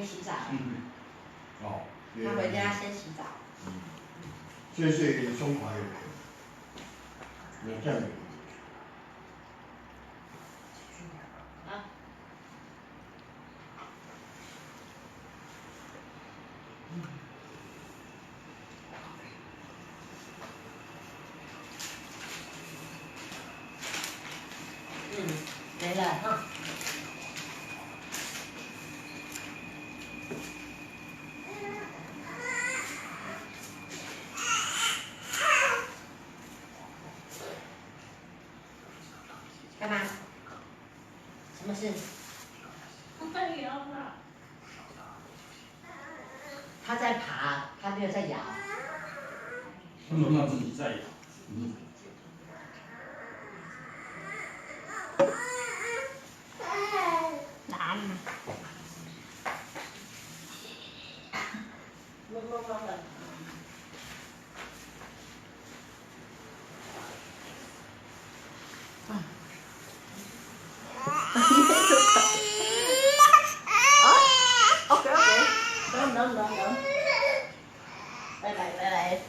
洗澡。哦。他回家先洗澡。睡松垮也可以。这样。啊。没了哈。干嘛？什么事？在摇呢。他在爬，他没有在摇。他说他自己在摇。拿嘛。摸摸摸的。OK，等。来。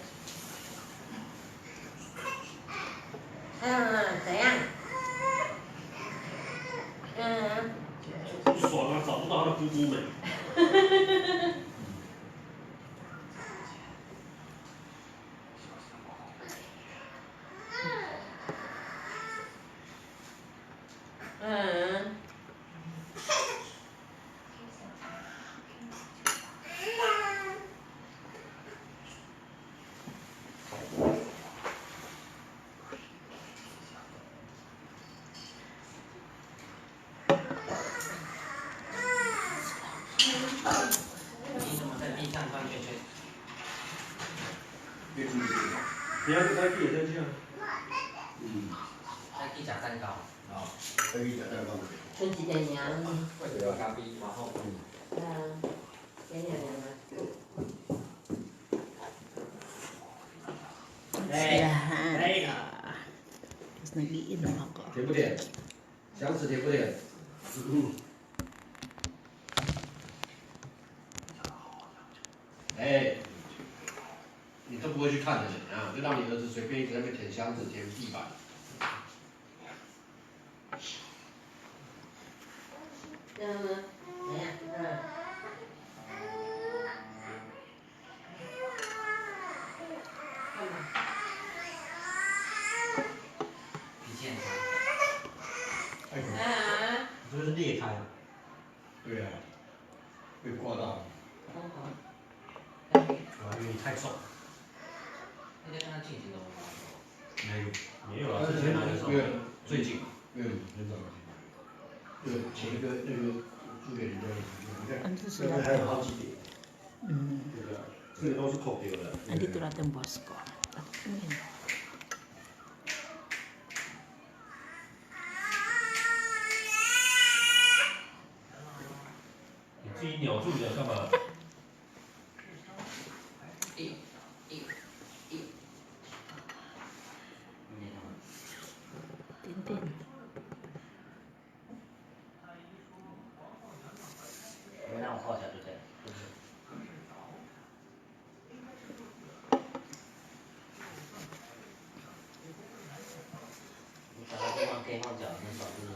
怎样？不爽啊，找不到他的姑姑们。你怎么在地上转圈圈？你要在地也在这样。在地夹蛋糕。啊，在地夹蛋糕。春节点娘。对啊，咖啡，然后。点娘啊。Tapos nag-iinom ako. 甜不甜？想吃甜不甜？哎，你都不会去看的人啊，就让你儿子随便一直在那边舔箱子、舔地板。怎样？脾气很差。这是裂开了。对啊，被刮到。因为太重。那天跟他近几楼吗？没有啊，之前来的时候。最近。很早。对，前一个那个租给人家的，你看，还有好几点。对啊，这个都是扣掉的。Andito natin yung boss ko. At yun. 你自己扭住的干嘛？Tintin. 没让我抱起来就对了，是不是？你找个地方可以放脚，很少就是。